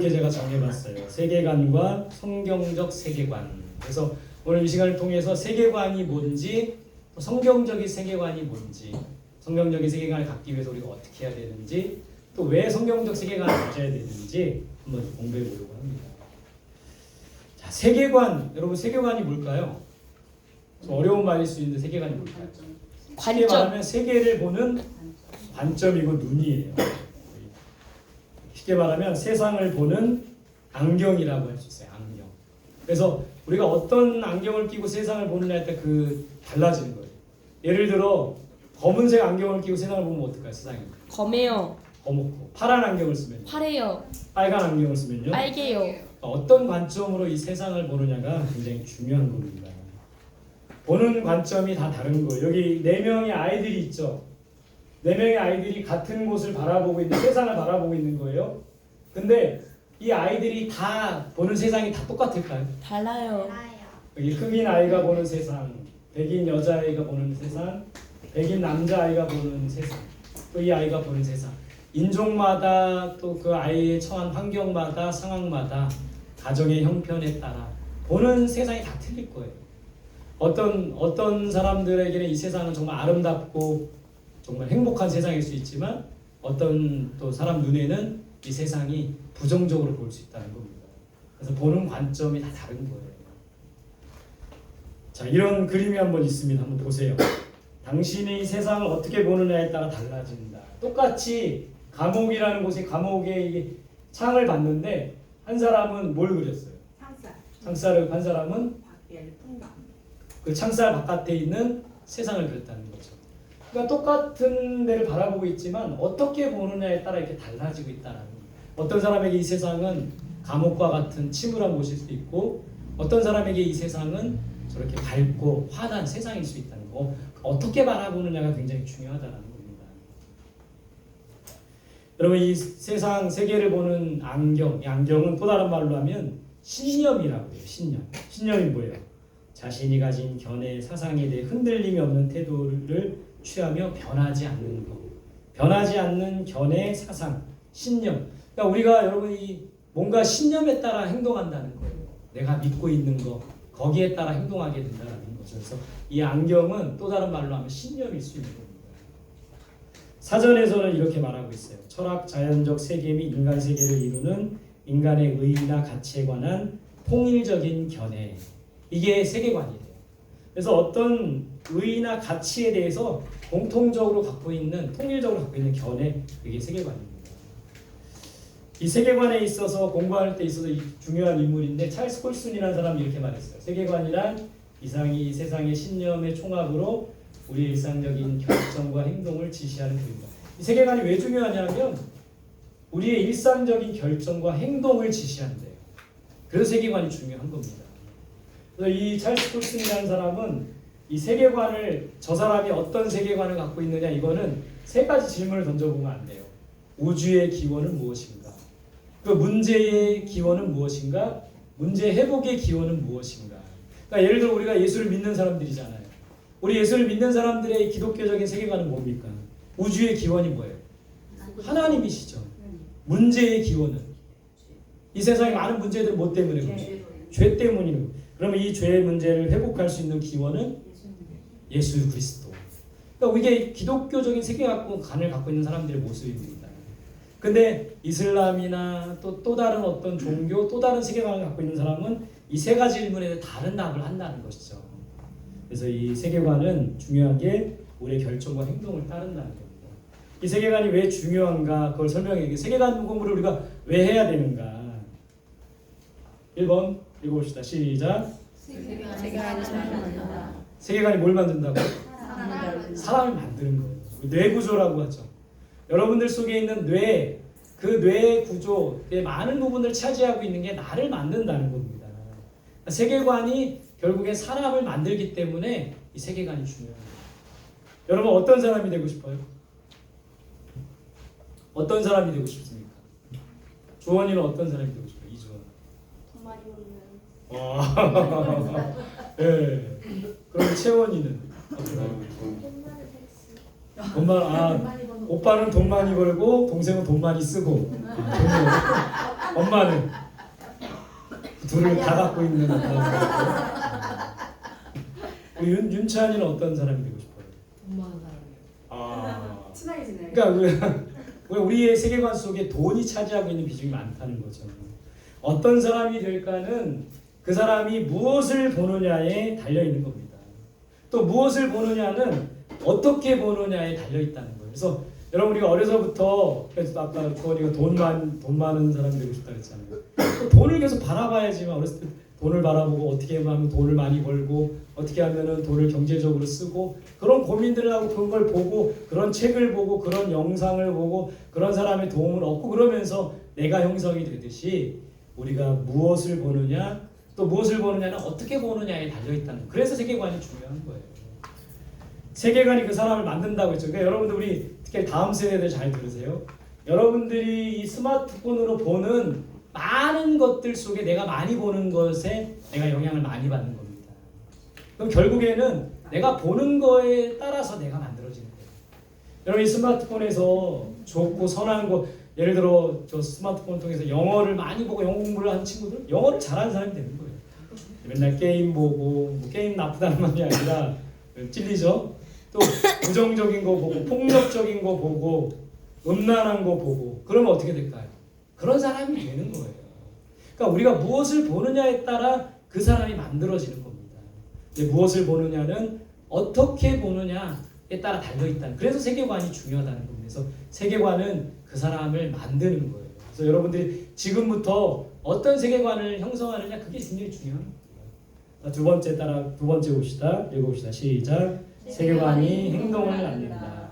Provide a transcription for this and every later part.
이렇게 제가 정해봤어요. 세계관과 성경적 세계관. 그래서 오늘 이 시간을 통해서 세계관이 뭔지, 또 성경적인 세계관이 뭔지, 성경적인 세계관을 갖기 위해서 우리가 어떻게 해야 되는지, 또 왜 성경적 세계관을 가져야 되는지 한번 공부해 보려고 합니다. 자, 세계관. 여러분 세계관이 뭘까요? 좀 어려운 말일 수 있는데 세계관이 뭘까요? 쉽게 말하면 세계를 보는 관점이고 눈이에요. 쉽게 말하면 세상을 보는 안경이라고 할 수 있어요. 안경. 그래서 우리가 어떤 안경을 끼고 세상을 보느냐에 따라 달라지는 거예요. 예를 들어 검은색 안경을 끼고 세상을 보면 어떨까요? 세상이 검해요. 검고 파란 안경을 쓰면요. 파래요. 빨간 안경을 쓰면요. 빨개요. 어떤 관점으로 이 세상을 보느냐가 굉장히 중요한 겁니다. 보는 관점이 다 다른 거예요. 여기 4명의 아이들이 있죠. 4명의 아이들이 같은 곳을 바라보고 있는, 세상을 바라보고 있는 거예요. 근데 이 아이들이 다 보는 세상이 다 똑같을까요? 달라요. 여기 흑인 아이가 보는 세상, 백인 여자아이가 보는 세상, 백인 남자아이가 보는 세상, 또 이 아이가 보는 세상, 인종마다 또 그 아이의 처한 환경마다 상황마다 가정의 형편에 따라 보는 세상이 다 틀릴 거예요. 어떤 사람들에게는 이 세상은 정말 아름답고 정말 행복한 세상일 수 있지만 어떤 또 사람 눈에는 이 세상이 부정적으로 볼 수 있다는 겁니다. 그래서 보는 관점이 다 다른 거예요. 자, 이런 그림이 한번 있습니다. 한번 보세요. 당신이 이 세상을 어떻게 보느냐에 따라 달라진다. 똑같이 감옥이라는 곳에 감옥에 창을 봤는데 한 사람은 뭘 그렸어요? 창살을 한 사람은 그 창살 바깥에 있는 세상을 그렸다는 거죠. 그러니까 똑같은 데를 바라보고 있지만 어떻게 보느냐에 따라 이렇게 달라지고 있다는 거예요. 어떤 사람에게 이 세상은 감옥과 같은 침울한 곳일 수도 있고 어떤 사람에게 이 세상은 저렇게 밝고 환한 세상일 수 있다는 거. 어떻게 바라보느냐가 굉장히 중요하다는 겁니다. 여러분 이 세상 세계를 보는 안경, 이 안경은 또 다른 말로 하면 신념이라고 해요. 신념이 뭐예요? 자신이 가진 견해, 사상에 대해 흔들림이 없는 태도를 취하며 변하지 않는 것. 변하지 않는 견해, 사상, 신념. 그러니까 우리가 여러분 이 뭔가 신념에 따라 행동한다는 거예요. 내가 믿고 있는 거 거기에 따라 행동하게 된다는 거죠. 그래서 이 안경은 또 다른 말로 하면 신념일 수 있는 겁니다. 사전에서는 이렇게 말하고 있어요. 철학, 자연적 세계 및 인간 세계를 이루는 인간의 의의나 가치에 관한 통일적인 견해. 이게 세계관이에요. 그래서 어떤 의의나 가치에 대해서 공통적으로 갖고 있는, 통일적으로 갖고 있는 견해, 이게 세계관입니다. 이 세계관에 있어서 공부할 때 있어서 중요한 인물인데 찰스 콜슨이라는 사람이 이렇게 말했어요. 세계관이란 이 세상의 신념의 총합으로 우리의 일상적인 결정과 행동을 지시하는 것입니다. 이 세계관이 왜 중요하냐면 우리의 일상적인 결정과 행동을 지시한대요. 그래서 세계관이 중요한 겁니다. 그래서 이 찰스 콜슨이라는 사람은 이 세계관을 저 사람이 어떤 세계관을 갖고 있느냐 이거는 3가지 질문을 던져보면 안 돼요. 우주의 기원은 무엇인가? 그 문제의 기원은 무엇인가? 문제 회복의 기원은 무엇인가? 그러니까 예를 들어 우리가 예수를 믿는 사람들이잖아요. 우리 예수를 믿는 사람들의 기독교적인 세계관은 뭡니까? 우주의 기원이 뭐예요? 하나님이시죠. 문제의 기원은 이 세상에 많은 문제들은 뭐 때문에 그래요? 죄 때문이에요. 그러면 이 죄의 문제를 회복할 수 있는 기원은 예수 그리스도. 그러니까 이게 기독교적인 세계관을 갖고 있는 사람들의 모습입니다. 근데 이슬람이나 또 다른 어떤 종교, 또 다른 세계관을 갖고 있는 사람은 이 3가지 질문에 다른 답을 한다는 것이죠. 그래서 이 세계관은 중요한 게 우리의 결정과 행동을 따른다는 겁니다. 이 세계관이 왜 중요한가 그걸 설명해. 세계관 공부를 우리가 왜 해야 되는가. 1번 읽어봅시다. 시작. 세계관이 뭘 만든다고? 사람을 만드는 거예요. 뇌 구조라고 하죠. 여러분들 속에 있는 뇌, 그 뇌 구조의 많은 부분을 차지하고 있는 게 나를 만든다는 겁니다. 세계관이 결국에 사람을 만들기 때문에 이 세계관이 중요합니다. 여러분 어떤 사람이 되고 싶어요? 어떤 사람이 되고 싶습니까? 조원이는 어떤 사람이 되고 싶어요? 이주원. 돈 많이 벌면. 네. 그럼 채원이는 돈 많이 오빠는 돈 많이 벌고 동생은 돈 많이 쓰고. 엄마는 둘을 다 갖고 있는 윤찬이는 어떤 사람이 되고 싶어요? 돈 많은 사람이요. 아, 친하게 지내. 그러니까 우리의 세계관 속에 돈이 차지하고 있는 비중이 많다는 거죠. 어떤 사람이 될까는 그 사람이 무엇을 보느냐에 달려 있는 겁니다. 또 무엇을 보느냐는 어떻게 보느냐에 달려 있다는 거예요. 그래서 여러분 우리가 어려서부터 그래서 아까 주원이가 돈 많은 사람이 되고 싶다 그랬잖아요. 또 돈을 계속 바라봐야지만 어렸을 때 돈을 바라보고 어떻게 하면 돈을 많이 벌고 어떻게 하면은 돈을 경제적으로 쓰고 그런 고민들을 하고 그런 걸 보고 그런 책을 보고 그런 영상을 보고 그런 사람의 도움을 얻고 그러면서 내가 형성이 되듯이 우리가 무엇을 보느냐 또 무엇을 보느냐는 어떻게 보느냐에 달려 있다는 거예요. 그래서 세계관이 중요한 거예요. 세계관이 그 사람을 만든다고 했죠. 그러니까 여러분들 우리 특히 다음 세대들 잘 들으세요. 여러분들이 이 스마트폰으로 보는 많은 것들 속에 내가 많이 보는 것에 내가 영향을 많이 받는 겁니다. 그럼 결국에는 내가 보는 거에 따라서 내가 만들어지는 거예요. 여러분 이 스마트폰에서 좋고 선한 거 예를 들어 저 스마트폰 통해서 영어를 많이 보고 영어 공부를 하는 친구들 영어를 잘하는 사람이 되는 거예요. 맨날 게임 보고 뭐 게임 나쁘다는 말이 아니라 찔리죠. 또 부정적인 거 보고 폭력적인 거 보고 음란한 거 보고 그러면 어떻게 될까요? 그런 사람이 되는 거예요. 그러니까 우리가 무엇을 보느냐에 따라 그 사람이 만들어지는 겁니다. 근데 무엇을 보느냐는 어떻게 보느냐에 따라 달려있다는 그래서 세계관이 중요하다는 겁니다. 그래서 세계관은 그 사람을 만드는 거예요. 그래서 여러분들이 지금부터 어떤 세계관을 형성하느냐 그게 굉장히 중요한 겁니다. 두 번째 봅시다. 읽어봅시다. 시작. 세계관이 행동을 낳는다.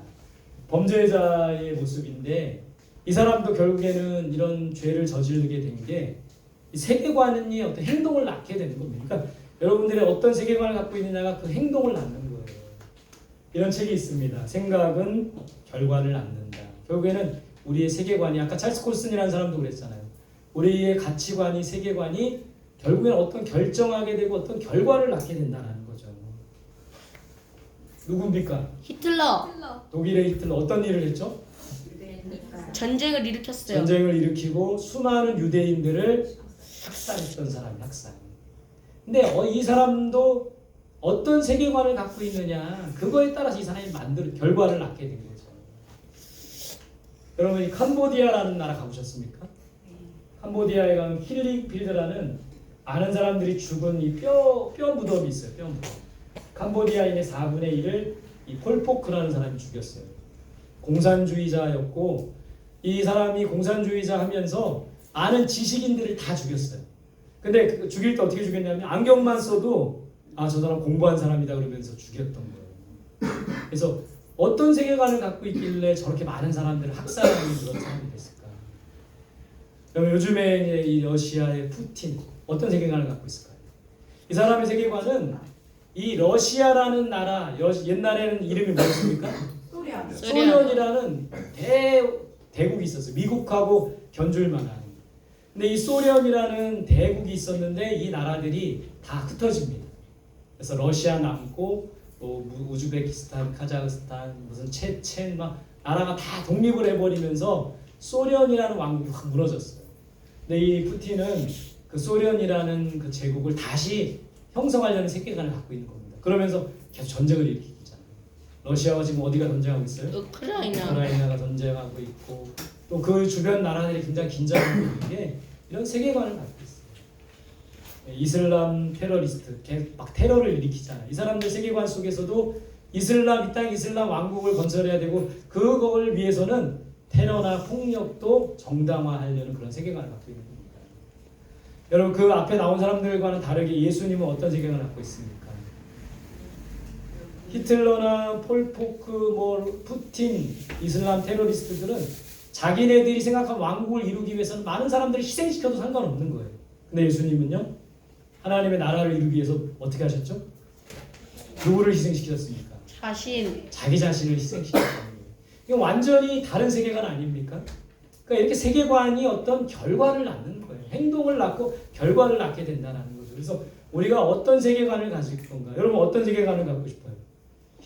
범죄자의 모습인데 이 사람도 결국에는 이런 죄를 저지르게 된 게 이 세계관이 어떤 행동을 낳게 되는 겁니다. 그러니까 여러분들이 어떤 세계관을 갖고 있느냐가 그 행동을 낳는 거예요. 이런 책이 있습니다. 생각은 결과를 낳는다. 결국에는 우리의 세계관이 아까 찰스 콜슨이라는 사람도 그랬잖아요. 우리의 가치관이 세계관이 결국에는 어떤 결정하게 되고 어떤 결과를 낳게 된다는 거죠. 누굽니까? 히틀러 독일의 히틀러 어떤 일을 했죠? 전쟁을 일으켰어요. 전쟁을 일으키고 수많은 유대인들을 학살했던 사람이 학살. 근데 이 사람도 어떤 세계관을 갖고 있느냐 그거에 따라서 이 사람이 결과를 낳게 된 거죠. 여러분 이 캄보디아라는 나라 가보셨습니까? 캄보디아에 가면 힐링필드라는 많은 사람들이 죽은 이 뼈 무덤이 있어요. 뼈 무덤. 캄보디아인의 4분의 1을 이 폴포크라는 사람이 죽였어요. 공산주의자였고 이 사람이 공산주의자 하면서 많은 지식인들을 다 죽였어요. 근데 죽일 때 어떻게 죽였냐면 안경만 써도 아, 저 사람 공부한 사람이다 그러면서 죽였던 거예요. 그래서 어떤 세계관을 갖고 있길래 저렇게 많은 사람들을 학살하는 그런 사람이 됐을까? 그럼 요즘에 이 러시아의 푸틴 어떤 세계관을 갖고 있을까요? 이 사람의 세계관은 이 러시아라는 나라 옛날에는 이름이 뭐였습니까? 소련이라는 대국이 있었어요. 미국하고 견줄만한. 근데 이 소련이라는 대국이 있었는데 이 나라들이 다 흩어집니다. 그래서 러시아 남고 또 우즈베키스탄, 카자흐스탄, 무슨 체첸 막 나라가 다 독립을 해버리면서 소련이라는 왕국이 확 무너졌어요. 근데 이 푸틴은 그 소련이라는 그 제국을 다시 형성하려는 세계관을 갖고 있는 겁니다. 그러면서 계속 전쟁을 일으키고 있잖아요. 러시아와 지금 어디가 전쟁하고 있어요? 우크라이나가 전쟁하고 있고 또 그 주변 나라들이 굉장히 긴장하고 있는 게 이런 세계관을 갖고 있어요. 이슬람 테러리스트, 막 테러를 일으키잖아요. 이 사람들 세계관 속에서도 이 땅 이슬람 왕국을 건설해야 되고 그걸 위해서는 테러나 폭력도 정당화하려는 그런 세계관을 갖고 있는 겁니다. 여러분 그 앞에 나온 사람들과는 다르게 예수님은 어떤 세계관을 갖고 있습니까? 히틀러나 폴포크, 푸틴, 이슬람 테러리스트들은 자기네들이 생각한 왕국을 이루기 위해서는 많은 사람들을 희생시켜도 상관없는 거예요. 근데 예수님은요? 하나님의 나라를 이루기 위해서 어떻게 하셨죠? 누구를 희생시키셨습니까? 자기 자신을 희생시켰다는 거예요. 이건 완전히 다른 세계관 아닙니까? 그러니까 이렇게 세계관이 어떤 결과를 낳는 거예요. 행동을 낳고 결과를 낳게 된다는 거죠. 그래서 우리가 어떤 세계관을 가질 건가? 여러분 어떤 세계관을 갖고 싶어요?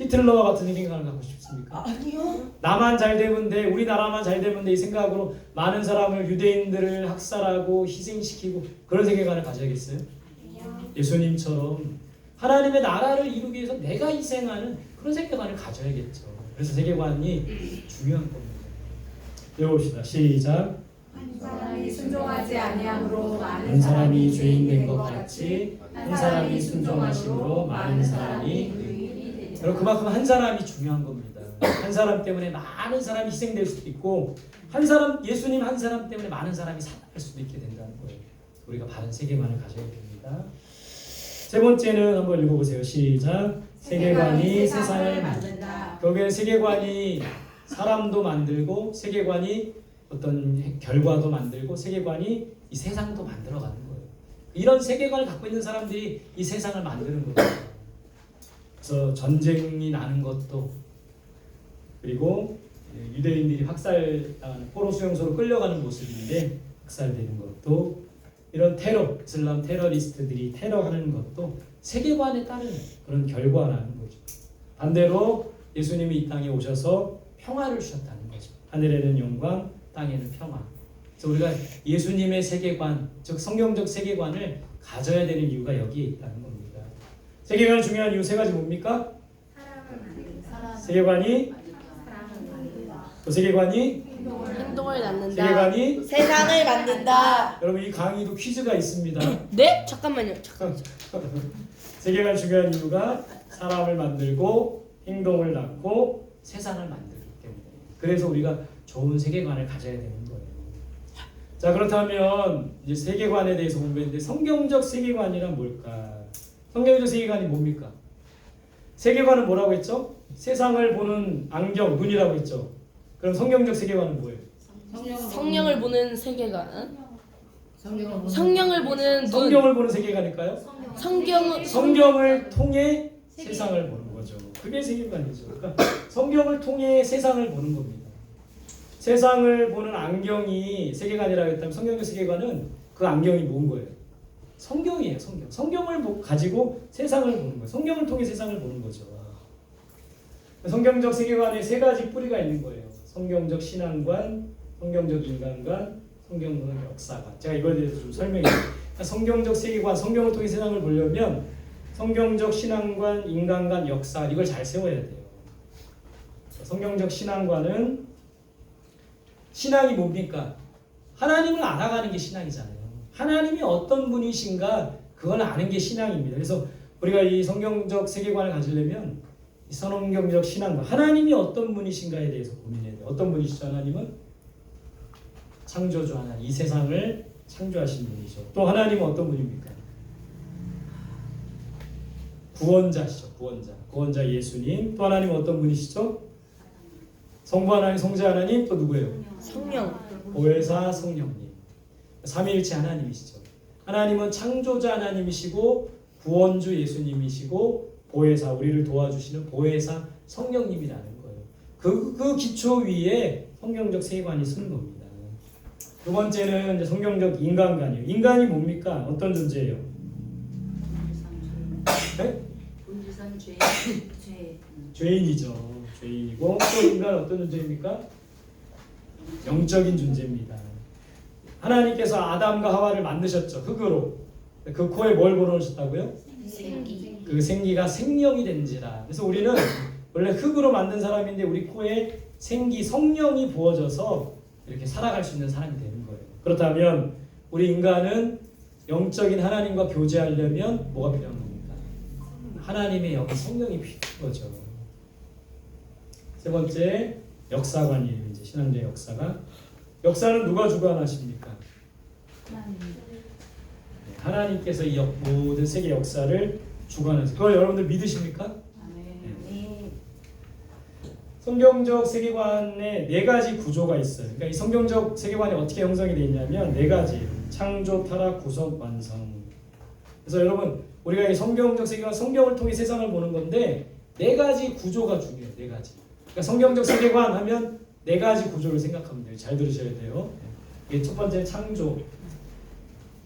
히틀러와 같은 생각을 갖고 싶습니까? 아니요. 나만 잘 되면 돼, 우리나라만 잘 되면 돼 이 생각으로 많은 사람을 유대인들을 학살하고 희생시키고 그런 세계관을 가져야겠어요? 예수님처럼 하나님의 나라를 이루기 위해서 내가 희생하는 그런 세계관을 가져야겠죠. 그래서 세계관이 중요한 겁니다. 배워봅시다. 시작. 한 사람이 순종하지 아니함으로 한 사람이 죄인 된 것 같이 한 사람이 순종하심으로 많은 사람이 의인이 되리라. 여러분 그만큼 한 사람이 중요한 겁니다. 한 사람 때문에 많은 사람이 희생될 수도 있고 한 사람 예수님 한 사람 때문에 많은 사람이 살아갈 수도 있게 된다는 거예요. 우리가 바른 세계관을 가져야 됩니다. 세 번째는 한번 읽어보세요. 시작. 세계관이 세상을 만든다. 결국에 세계관이 사람도 만들고 세계관이 어떤 결과도 만들고 세계관이 이 세상도 만들어가는 거예요. 이런 세계관을 갖고 있는 사람들이 이 세상을 만드는 거예요. 그래서 전쟁이 나는 것도 그리고 유대인들이 학살당하는 포로 수용소로 끌려가는 모습인데 학살되는 것도 이런 테러, 이슬람 테러리스트들이 테러하는 것도 세계관에 따른 그런 결과라는 거죠. 반대로 예수님이 이 땅에 오셔서 평화를 주셨다는 거죠. 하늘에는 영광, 땅에는 평화. 그래서 우리가 예수님의 세계관, 즉 성경적 세계관을 가져야 되는 이유가 여기에 있다는 겁니다. 세계관이 중요한 이유 세 가지 뭡니까? 사람을 만든다. 세계관이 사람을 만든다. 그 세계관이 행동을 낳는다. 세계관이 세상을 만든다. 여러분 이 강의도 퀴즈가 있습니다. 네? 잠깐만요. 세계관 중요한 이유가 사람을 만들고 행동을 낳고 세상을 만들기 때문에 그래서 우리가 좋은 세계관을 가져야 되는 거예요. 자 그렇다면 이제 세계관에 대해서 공부했는데 성경적 세계관이란 뭘까? 성경적 세계관이 뭡니까? 세계관은 뭐라고 했죠? 세상을 보는 안경, 눈이라고 했죠. 그럼 성경적 세계관은 뭐예요? 성령을 보는 세계관. 성령을 보는 눈. 성경을 보는 세계관일까요? 성경을 통해 세상을 보는 거죠. 그게 세계관이죠. 그러니까 성경을 통해 세상을 보는 겁니다. 세상을 보는 안경이 세계관이라고 했다면 성경적 세계관은 그 안경이 뭔 거예요? 성경이에요. 성경. 성경을 가지고 세상을 보는 거예요. 성경을 통해 세상을 보는 거죠. 성경적 세계관에 세 가지 뿌리가 있는 거예요. 성경적 신앙관, 성경적 인간관, 성경적 역사관. 제가 이거에 대해서 좀 설명해요. 성경적 세계관, 성경을 통해 세상을 보려면 성경적 신앙관, 인간관, 역사 이걸 잘 세워야 돼요. 성경적 신앙관은 신앙이 뭡니까? 하나님을 알아가는 게 신앙이잖아요. 하나님이 어떤 분이신가 그걸 아는 게 신앙입니다. 그래서 우리가 이 성경적 세계관을 가지려면 이 성경적 신앙관, 하나님이 어떤 분이신가에 대해서 고민해야 돼요. 어떤 분이시죠? 하나님은 창조주 하나님, 이 세상을 창조하신 분이죠. 또 하나님은 어떤 분입니까? 구원자시죠. 구원자 예수님. 또 하나님은 어떤 분이시죠? 성부 하나님, 성자 하나님. 또 누구예요? 성령. 보혜사 성령님. 삼위일체 하나님이시죠. 하나님은 창조자 하나님이시고 구원주 예수님이시고 보혜사, 우리를 도와주시는 보혜사 성령님이라는 거예요. 그 기초 위에 성경적 세계관이 서는 겁니다. 두 번째는 이제 성경적 인간관이에요. 인간이 뭡니까? 어떤 존재예요? 네? 본질상 죄. 죄인이죠. 죄인이고 또 인간은 어떤 존재입니까? 영적인 존재입니다. 하나님께서 아담과 하와를 만드셨죠. 흙으로. 그 코에 뭘 불어넣으셨다고요? 생기. 그 생기가 생명이 된지라. 그래서 우리는 원래 흙으로 만든 사람인데 우리 코에 생기, 성령이 부어져서 이렇게 살아갈 수 있는 사람이 되는 거예요. 그렇다면 우리 인간은 영적인 하나님과 교제하려면 뭐가 필요한 겁니까? 하나님의 영, 성령이 필요한 거죠. 세 번째, 역사관이에요. 이제 신앙의 역사관. 역사는 누가 주관하십니까? 하나님께서 이 모든 세계 역사를 주관하세요. 그걸 여러분들 믿으십니까? 네. 성경적 세계관에 네 가지 구조가 있어요. 그러니까 이 성경적 세계관이 어떻게 형성이 되어 있냐면 네 가지: 창조, 타락, 구속, 완성. 그래서 여러분 우리가 이 성경적 세계관, 성경을 통해 세상을 보는 건데 네 가지 구조가 중요해요. 네 가지. 그러니까 성경적 세계관 하면 네 가지 구조를 생각하면 돼요. 잘 들으셔야 돼요. 이게 첫 번째 창조.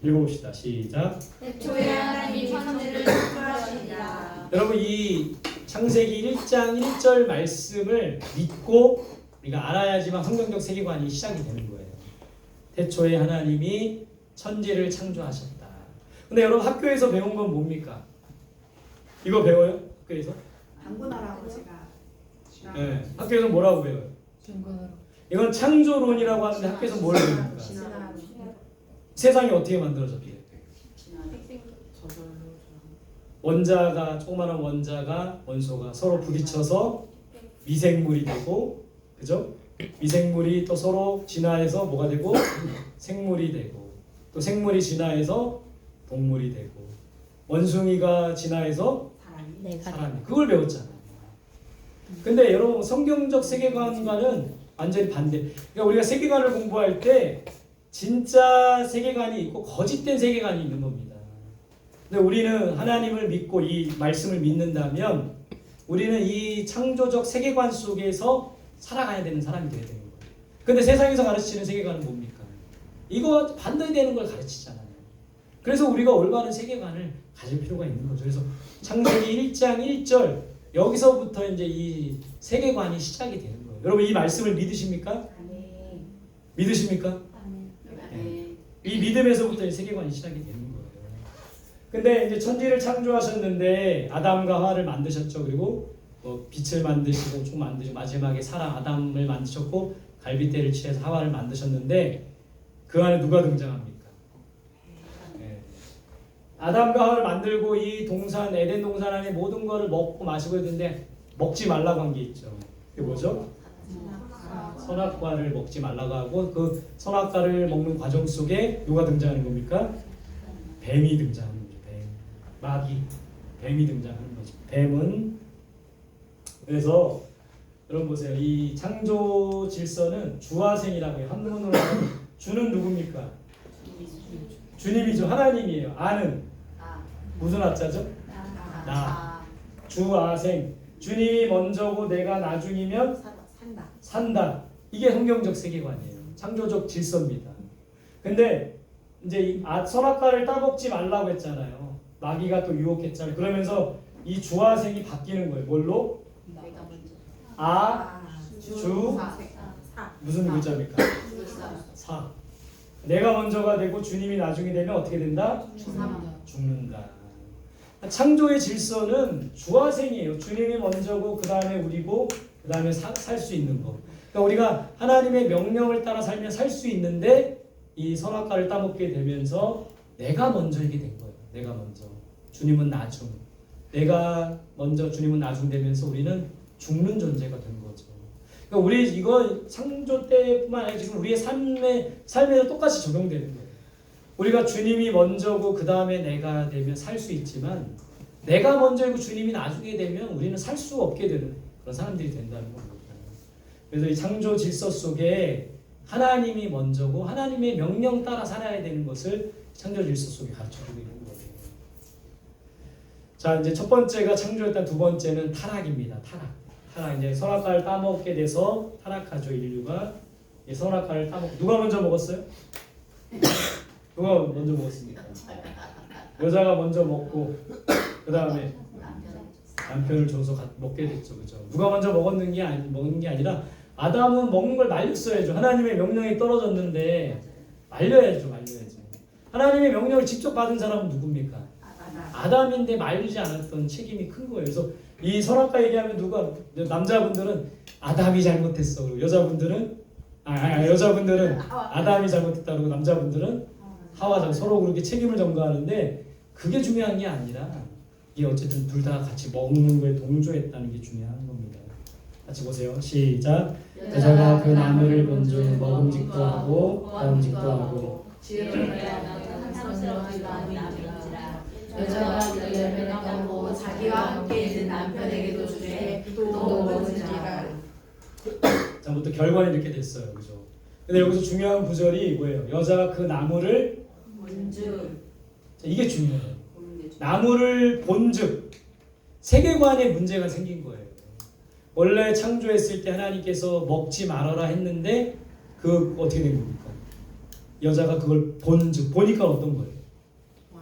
읽어봅시다. 시작. 애초에 하나님이 천지를 창조하시니라. 여러분 이 창세기 1장 1절 말씀을 믿고 우리가 알아야지만 성경적 세계관이 시작이 되는 거예요. 태초에 하나님이 천지를 창조하셨다. 근데 여러분 학교에서 배운 건 뭡니까? 이거 배워요? 학교에서? 당군하라고 제가 네. 학교에서 뭐라고 배워요? 이건 창조론이라고 하는데 학교에서 뭘 배웁니까? 지나가는 세상이 어떻게 만들어졌대요? 원자가 조그마한 원자가 원소가 서로 부딪혀서 미생물이 되고, 그죠? 미생물이 또 서로 진화해서 뭐가 되고 생물이 되고, 또 생물이 진화해서 동물이 되고, 원숭이가 진화해서 사람이. 그걸 배웠잖아요. 근데 여러분 성경적 세계관과는 완전히 반대. 그러니까 우리가 세계관을 공부할 때 진짜 세계관이 있고 거짓된 세계관이 있는 겁니다. 근데 우리는 하나님을 믿고 이 말씀을 믿는다면 우리는 이 창조적 세계관 속에서 살아가야 되는 사람이 되어야 되는 거예요. 근데 세상에서 가르치는 세계관은 뭡니까? 이거 반대되는 걸 가르치잖아요. 그래서 우리가 올바른 세계관을 가질 필요가 있는 거죠. 그래서 창세기 1장 1절 여기서부터 이제 이 세계관이 시작이 되는 거예요. 여러분 이 말씀을 믿으십니까? 믿으십니까? 이 믿음에서부터 이 세계관이 시작이 되는 거예요. 근데 이제 천지를 창조하셨는데 아담과 하와를 만드셨죠. 그리고 빛을 만드시고 총 만드시고 마지막에 사랑 아담을 만드셨고 갈빗대를 칠해서 하와를 만드셨는데 그 안에 누가 등장합니까? 네. 아담과 하와를 만들고 이 동산 에덴 동산 안에 모든 것을 먹고 마시고 했는데 먹지 말라고 한 게 있죠. 그게 뭐죠? 선악과를 먹지 말라고 하고 그 선악과를 먹는 과정 속에 누가 등장하는 겁니까? 뱀이 등장하는 거죠. 뱀, 마귀, 뱀이 등장하는 거죠. 뱀은 그래서 여러분 보세요. 이 창조 질서는 주화생이라고 해요. 한문으로 하면 주는 누굽니까? 주님이죠. 하나님이에요. 아는 무슨 아자죠? 나. 주아생. 주님이 먼저고 내가 나중이면 산다. 이게 성경적 세계관이에요. 창조적 질서입니다. 근데 이제 이 선악과를 따먹지 말라고 했잖아요. 마귀가 또 유혹했잖아요. 그러면서 이 주화생이 바뀌는 거예요. 뭘로? 주 무슨 글자입니까? 사. 내가 먼저가 되고 주님이 나중에 되면 어떻게 된다? 죽는다. 창조의 질서는 주화생이에요. 주님이 먼저고 그 다음에 우리고 그 다음에 살 수 있는 거. 그러니까 우리가 하나님의 명령을 따라 살면 살 수 있는데 이 선악과를 따먹게 되면서 내가 먼저이게 된 거예요. 내가 먼저. 주님은 나중. 내가 먼저 주님은 나중 되면서 우리는 죽는 존재가 된 거죠. 그러니까 우리 이거 창조 때뿐만 아니라 지금 우리의 삶에도 똑같이 적용되는 거예요. 우리가 주님이 먼저고 그 다음에 내가 되면 살 수 있지만 내가 먼저이고 주님이 나중에 되면 우리는 살 수 없게 되는 그런 사람들이 된다는 겁니다. 그래서 이 창조 질서 속에 하나님이 먼저고 하나님의 명령 따라 살아야 되는 것을 창조 질서 속에 가르쳐주고 있는 거예요. 자, 이제 첫 번째가 창조였다. 두 번째는 타락입니다. 타락 이제 선악과를 따먹게 돼서 타락하죠. 인류가 이 선악과를 따먹고 누가 먼저 먹었어요? 누가 먼저 먹었습니까? 여자가 먼저 먹고 그 다음에 남편을 줘서 먹게 됐죠, 그죠? 누가 먼저 먹는 게 아니라 아담은 먹는 걸 말렸어야죠. 하나님의 명령이 떨어졌는데 말려야죠. 하나님의 명령을 직접 받은 사람은 누굽니까? 아담인데 말리지 않았던 책임이 큰 거예요. 그래서 이 선악과 얘기하면 남자분들은 아담이 잘못했어. 그리고 여자분들은 아담이 잘못했다. 그러고 남자분들은 하와가 서로 그렇게 책임을 전가하는데 그게 중요한 게 아니라 이게 어쨌든 둘 다 같이 먹는 거에 동조했다는 게 중요한 겁니다. 같이 보세요. 시작. 여자가 그 나무를 본즉 먹음직도 하고 다음직도 하고 여자가 그 열매를 따고 자기와 함께 있는 남편에게도 주되 또 먹은지라. 자부터 결과는 이렇게 됐어요, 그죠? 근데 여기서 중요한 구절이 뭐예요? 여자가 그 나무를 이게 중요해요. 나무를 본즉 세계관에 문제가 생긴 거예요. 원래 창조했을 때 하나님께서 먹지 말아라 했는데 그 어떻게 된 겁니까? 여자가 그걸 본즉 보니까 어떤 거예요?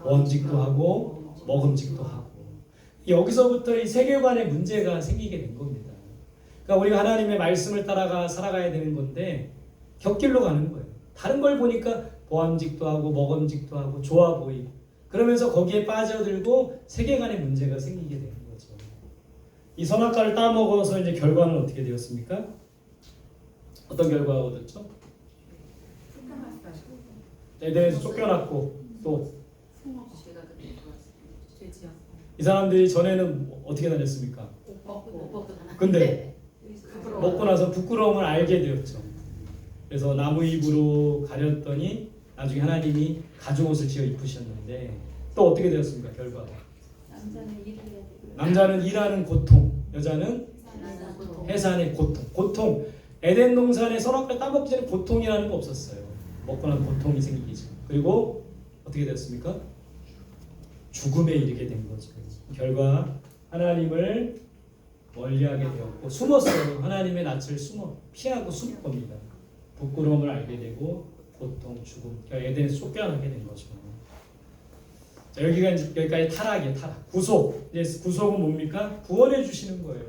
원직도 하고 먹음직도 하고. 여기서부터 이 세계관의 문제가 생기게 된 겁니다. 그러니까 우리가 하나님의 말씀을 따라가 살아가야 되는 건데 곁길로 가는 거예요. 다른 걸 보니까 보암직도 하고 먹음직도 하고 좋아 보이고 그러면서 거기에 빠져들고 세계관의 문제가 생기게 되는 거죠. 이 선악과를 따먹어서 이제 결과는 어떻게 되었습니까? 어떤 결과가 얻었죠? 에덴에서 쫓겨났고 또 이 사람들이 전에는 어떻게 다녔습니까? 근데 먹고 나서 부끄러움을 알게 되었죠. 그래서 나무 잎으로 가렸더니 나중에 하나님이 가죽옷을 지어 입으셨는데 또 어떻게 되었습니까? 결과가 남자는 일하는 고통, 여자는 해산의 고통. 고통. 에덴 동산에 선악과를 따먹기 전에 고통이라는 거 없었어요. 먹고 나면 고통이 생기죠. 그리고 어떻게 되었습니까? 죽음에 이르게 된 거죠. 결과 하나님을 멀리하게 되었고 숨었어요. 하나님의 낯을 피하고 숨은 겁니다. 부끄러움을 알게 되고 고통, 죽음. 그러니까 에덴에서 쫓겨나게 된 거죠. 자, 여기까지 타락이에요. 타락. 구속. 이제 구속은 뭡니까? 구원해 주시는 거예요.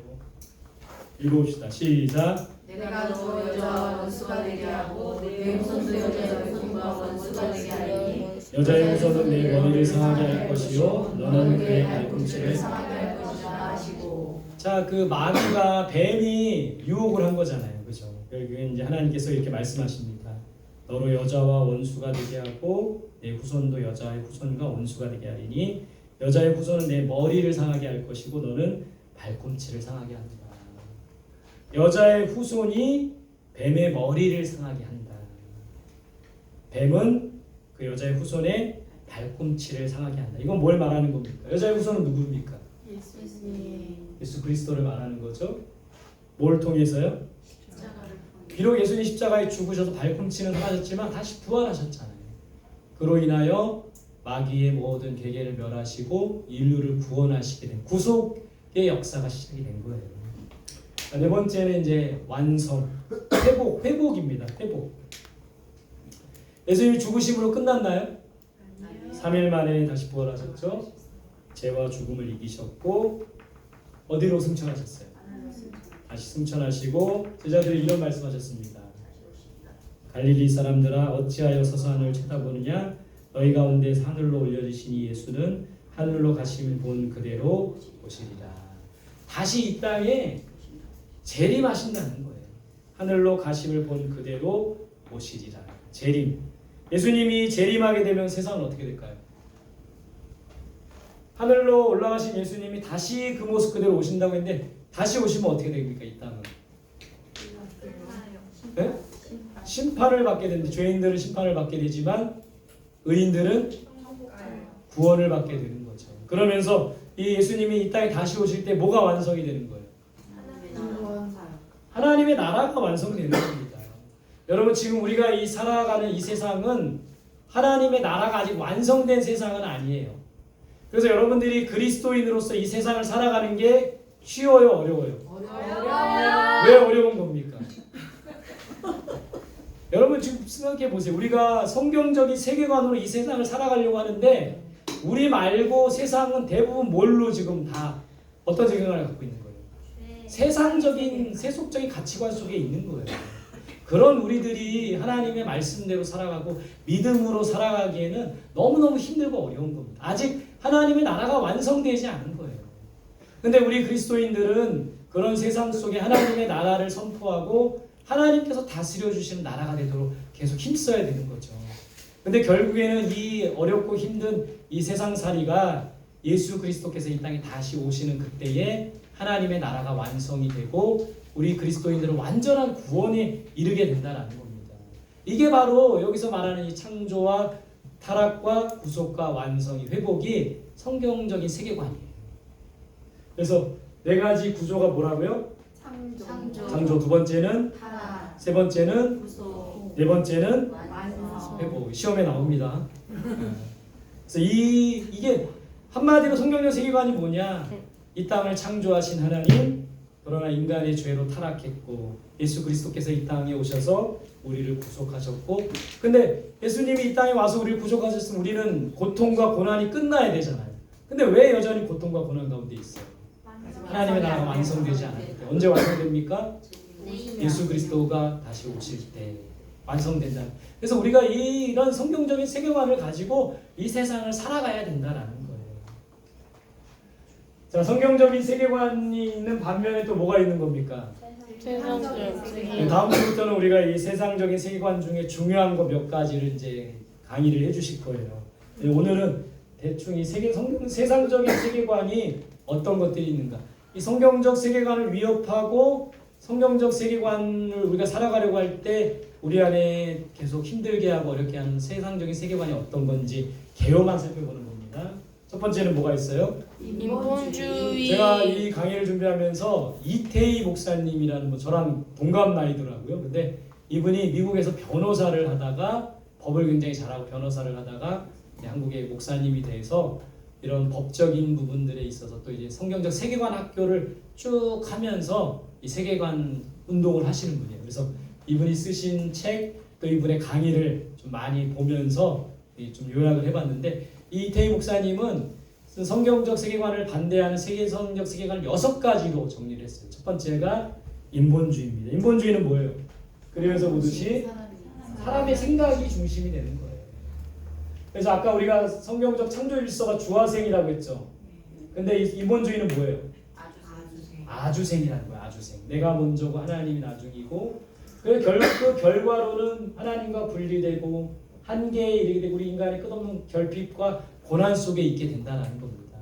읽어봅시다. 시작. 내가 너 여자와 원수가 되게 하고 내 후손도 여자의 후손과 원수가 되게 하리니 여자의 후손은 내 머리를 상하게 할 것이요 너는 그의 발꿈치를 상하게 할 것이다 하시고. 자, 그 마귀가 뱀이 유혹을 한 거잖아요. 그죠? 결국에 이제 하나님께서 이렇게 말씀하십니다. 너로 여자와 원수가 되게 하고 내 후손도 여자의 후손과 원수가 되게 하리니 여자의 후손은 내 머리를 상하게 할 것이고 너는 발꿈치를 상하게 한다. 여자의 후손이 뱀의 머리를 상하게 한다. 뱀은 그 여자의 후손의 발꿈치를 상하게 한다. 이건 뭘 말하는 겁니까? 여자의 후손은 누구입니까? 예수 그리스도를 말하는 거죠. 뭘 통해서요? 비록 예수님 십자가에 죽으셔서 발꿈치는 사라졌지만 다시 부활하셨잖아요. 그로 인하여 마귀의 모든 계계를 멸하시고 인류를 구원하시게 된 구속의 역사가 시작이 된 거예요. 네 번째는 이제 완성, 회복입니다. 회복. 예수님이 죽으심으로 끝났나요? 3일 만에 다시 부활하셨죠. 죄와 죽음을 이기셨고 어디로 승천하셨어요? 다시 승천하시고 제자들이 이런 말씀하셨습니다. 갈릴리 사람들아 어찌하여 서서 하늘을 쳐다보느냐? 너희 가운데서 하늘로 올려주신 이 예수는 하늘로 가심을 본 그대로 오시리라. 다시 이 땅에 재림하신다는 거예요. 하늘로 가심을 본 그대로 오시리라. 재림. 예수님이 재림하게 되면 세상은 어떻게 될까요? 하늘로 올라가신 예수님이 다시 그 모습 그대로 오신다고 했는데 다시 오시면 어떻게 됩니까? 이 땅은 네? 심판을 받게 되는데 죄인들은 심판을 받게 되지만 의인들은 구원을 받게 되는 거죠. 그러면서 이 예수님이 이 땅에 다시 오실 때 뭐가 완성이 되는 거예요? 하나님의 나라가 완성되는 겁니다. 여러분 지금 우리가 이 살아가는 이 세상은 하나님의 나라가 아직 완성된 세상은 아니에요. 그래서 여러분들이 그리스도인으로서 이 세상을 살아가는 게 쉬워요, 어려워요? 어려워요. 왜 어려운 겁니까? 여러분 지금 생각해 보세요. 우리가 성경적인 세계관으로 이 세상을 살아가려고 하는데 우리 말고 세상은 대부분 뭘로 지금 다 어떤 세계관을 갖고 있는 거예요? 세상적인 세속적인 가치관 속에 있는 거예요. 그런 우리들이 하나님의 말씀대로 살아가고 믿음으로 살아가기에는 너무너무 힘들고 어려운 겁니다. 아직 하나님의 나라가 완성되지 않은 거예요. 근데 우리 그리스도인들은 그런 세상 속에 하나님의 나라를 선포하고 하나님께서 다스려 주시는 나라가 되도록 계속 힘써야 되는 거죠. 근데 결국에는 이 어렵고 힘든 이 세상살이가 예수 그리스도께서 이 땅에 다시 오시는 그때에 하나님의 나라가 완성이 되고 우리 그리스도인들은 완전한 구원에 이르게 된다는 겁니다. 이게 바로 여기서 말하는 이 창조와 타락과 구속과 완성이 회복이 성경적인 세계관이에요. 그래서 네 가지 구조가 뭐라고요? 창조. 두 번째는 타락. 세 번째는 구속. 네 번째는 완성. 회복. 시험에 나옵니다. 그래서 이게 한마디로 성경적 세계관이 뭐냐? 이 땅을 창조하신 하나님, 그러나 인간의 죄로 타락했고 예수 그리스도께서 이 땅에 오셔서 우리를 구속하셨고, 근데 예수님이 이 땅에 와서 우리를 구속하셨으면 우리는 고통과 고난이 끝나야 되잖아요. 근데 왜 여전히 고통과 고난 가운데 있어요? 하나님의 나라가 완성되지 않았기 때문에. 언제 완성됩니까? 예수 그리스도가 다시 오실 때 완성된다. 그래서 우리가 이런 성경적인 세계관을 가지고 이 세상을 살아가야 된다라는 거예요. 자, 성경적인 세계관이 있는 반면에 또 뭐가 있는 겁니까? 네, 다음 주부터는 우리가 이 세상적인 세계관 중에 중요한 거 몇 가지를 이제 강의를 해주실 거예요. 네, 오늘은 대충 이 세상적인 세계관이 어떤 것들이 있는가, 이 성경적 세계관을 위협하고 성경적 세계관을 우리가 살아가려고 할 때 우리 안에 계속 힘들게 하고 어렵게 하는 세상적인 세계관이 어떤 건지 개요만 살펴보는 겁니다. 첫 번째는 뭐가 있어요? 인본주의. 제가 이 강의를 준비하면서 이태희 목사님이라는 분, 저랑 동갑 나이더라고요. 근데 이분이 미국에서 변호사를 하다가 법을 굉장히 잘하고 변호사를 하다가 한국의 목사님이 돼서 이런 법적인 부분들에 있어서 또 이제 성경적 세계관 학교를 쭉 하면서 이 세계관 운동을 하시는 분이에요. 그래서 이분이 쓰신 책, 또 이분의 강의를 좀 많이 보면서 좀 요약을 해봤는데, 이 이태희 목사님은 성경적 세계관을 반대하는 세계성적 세계관을 6가지로 정리를 했어요. 첫 번째가 인본주의입니다. 인본주의는 뭐예요? 그림에서 보듯이 사람의 생각이 중심이 되는 거예요. 그래서 아까 우리가 성경적 창조 질서가 주화생이라고 했죠. 근데 이 인본주의는 뭐예요? 아주생이라는 거예요. 아주생. 내가 먼저고 하나님이 나중이고, 그 결과로는 하나님과 분리되고 한계에 이르게 되고 우리 인간의 끝없는 결핍과 고난 속에 있게 된다는 겁니다.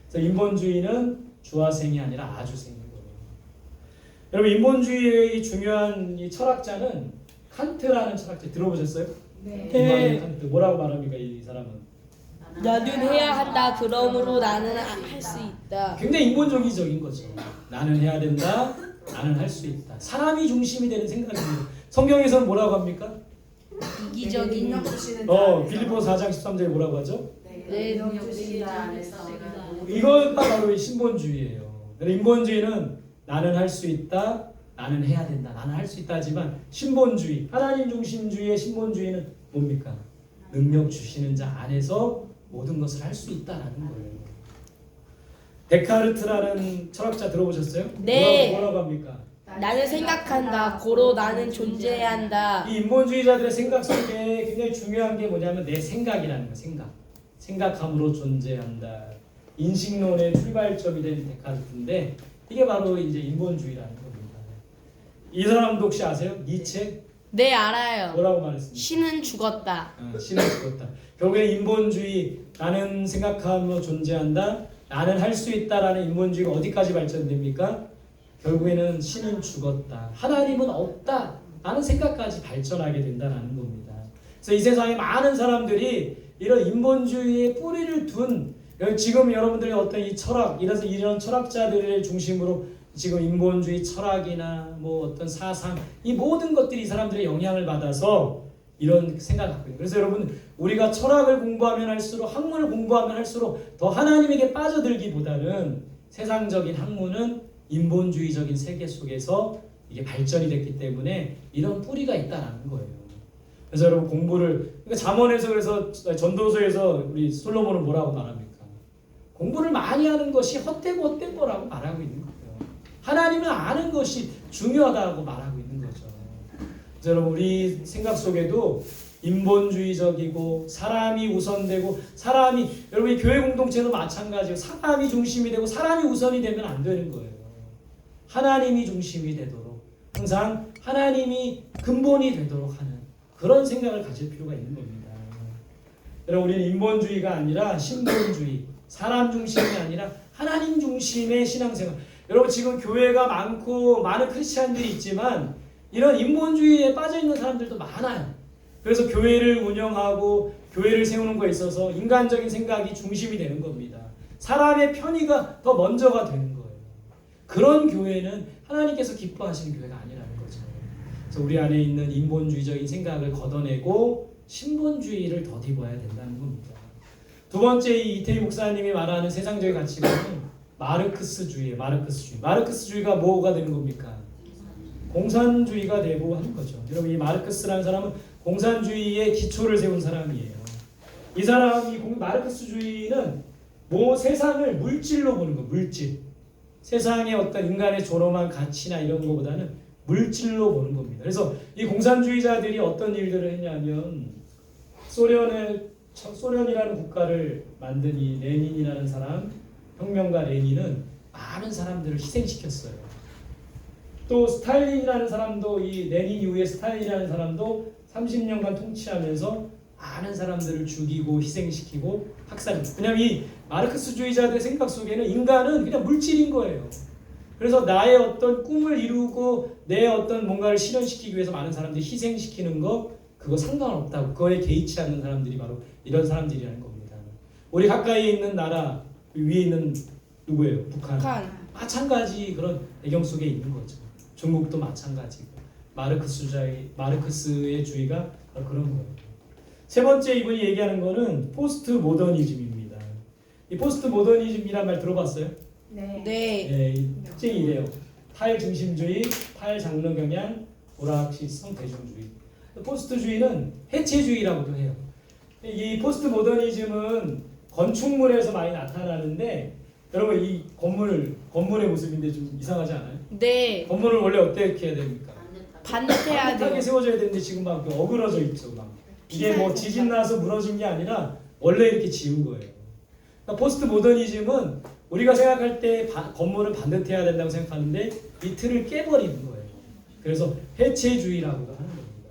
그래서 인본주의는 주화생이 아니라 아주생인 거예요. 여러분, 인본주의의 중요한 이 철학자는 칸트라는 철학자 들어보셨어요? 네. 칸트 뭐라고 말합니까? 이 사람은 나는 해야 한다. 그러므로 나는 할 수 있다. 굉장히 인본주의적인 거죠. 나는 해야 된다. 나는 할 수 있다. 사람이 중심이 되는 생각입니다. 성경에서는 뭐라고 합니까? 이기적인. 빌립보 4장 13절에 뭐라고 하죠? 네. 이거가 바로 이 신본주의예요. 인본주의는 나는 할 수 있다, 나는 해야 된다, 나는 할 수 있다 하지만, 신본주의, 하나님 중심주의의 신본주의는 뭡니까? 능력 주시는 자 안에서 모든 것을 할 수 있다라는 거예요. 데카르트라는 철학자 들어보셨어요? 네. 뭐라고 합니까? 나는 생각한다. 고로 나는 존재해야 한다. 이 인본주의자들의 생각 속에 굉장히 중요한 게 뭐냐면 내 생각이라는 거. 생각함으로 존재한다. 인식론의 출발점이 된 데카르트인데, 이게 바로 이제 인본주의라는 겁니다. 이 사람도 혹시 아세요? 니체? 네, 알아요. 뭐라고 말했습니까? 신은 죽었다. 신은 죽었다. 결국에 인본주의, 나는 생각함으로 존재한다, 나는 할 수 있다라는 인본주의가 어디까지 발전됩니까? 결국에는 신은 죽었다, 하나님은 없다 라는 생각까지 발전하게 된다는 겁니다. 그래서 이 세상에 많은 사람들이 이런 인본주의의 뿌리를 둔, 지금 여러분들이 어떤 이 철학, 이런 철학자들을 중심으로 지금 인본주의 철학이나 뭐 어떤 사상, 이 모든 것들이 이 사람들의 영향을 받아서 이런 생각을 갖고 있는. 그래서 여러분, 우리가 철학을 공부하면 할수록, 학문을 공부하면 할수록 더 하나님에게 빠져들기보다는 세상적인 학문은 인본주의적인 세계 속에서 이게 발전이 됐기 때문에 이런 뿌리가 있다는 거예요. 그래서 여러분, 공부를, 그러니까 잠언에서, 그래서 전도서에서 우리 솔로몬은 뭐라고 말합니까? 공부를 많이 하는 것이 헛되고 헛된 거라고 말하고 있는 거예요. 하나님은 아는 것이 중요하다고 말하고 있는 거죠. 그래서 여러분, 우리 생각 속에도 인본주의적이고 사람이 우선되고, 여러분, 교회 공동체도 마찬가지예요. 사람이 중심이 되고 사람이 우선이 되면 안 되는 거예요. 하나님이 중심이 되도록, 항상 하나님이 근본이 되도록 하는 그런 생각을 가질 필요가 있는 겁니다. 여러분, 우리는 인본주의가 아니라 신본주의, 사람 중심이 아니라 하나님 중심의 신앙생활. 여러분, 지금 교회가 많고 많은 크리스찬들이 있지만 이런 인본주의에 빠져있는 사람들도 많아요. 그래서 교회를 운영하고 교회를 세우는 거에 있어서 인간적인 생각이 중심이 되는 겁니다. 사람의 편의가 더 먼저가 되는 거예요. 그런 교회는 하나님께서 기뻐하시는 교회가 아니라는 거죠. 그래서 우리 안에 있는 인본주의적인 생각을 걷어내고 신본주의를 덧입어야 된다는 겁니다. 두 번째, 이 이태희 목사님이 말하는 세상적인 가치관은 마르크스주의예요. 마르크스주의가 뭐가 되는 겁니까? 공산주의가 되고 하는 거죠. 여러분, 이 마르크스라는 사람은 공산주의의 기초를 세운 사람이에요. 이 사람이 마르크스주의는 뭐 세상을 물질로 보는 거, 물질. 세상의 어떤 인간의 존엄한 가치나 이런 거보다는 물질로 보는 겁니다. 그래서 이 공산주의자들이 어떤 일들을 했냐면 소련이라는 국가를 만든 이 레닌이라는 사람, 혁명가 레닌은 많은 사람들을 희생시켰어요. 또 스탈린이라는 사람도 이 레닌 이후에 스탈린이라는 사람도 30년간 통치하면서 많은 사람들을 죽이고 희생시키고 학살했어요. 왜냐하면 이 마르크스주의자들의 생각 속에는 인간은 그냥 물질인 거예요. 그래서 나의 어떤 꿈을 이루고 내 어떤 뭔가를 실현시키기 위해서 많은 사람들이 희생시키는 거 그거 상관없다고. 그거에 개의치 않는 사람들이 바로 이런 사람들이라는 겁니다. 우리 가까이에 있는 나라 위에 있는 누구예요? 북한. 마찬가지 그런 배경 속에 있는 거죠. 중국도 마찬가지고 마르크스의 주의가 그런 거예요. 세 번째 이분이 얘기하는 거는 포스트 모더니즘입니다. 이 포스트 모더니즘이란 말 들어봤어요? 네. 이 특징이 이래요. 탈중심주의, 탈장르 경향, 오락시성 대중주의. 포스트주의는 해체주의라고도 해요. 이 포스트 모더니즘은 건축물에서 많이 나타나는데 여러분 이 건물의 모습인데 좀 이상하지 않아요? 네. 건물을 원래 어떻게 해야 됩니까? 반듯해야 돼요. 반듯하게 세워져야 되는데 지금 막 어그러져 있죠. 막. 이게 뭐 지진 나서 무너진 게 아니라 원래 이렇게 지은 거예요. 그러니까 포스트 모더니즘은 우리가 생각할 때 건물은 반듯해야 된다고 생각하는데 이 틀을 깨버리는 거예요. 그래서 해체주의라고도 하는 겁니다.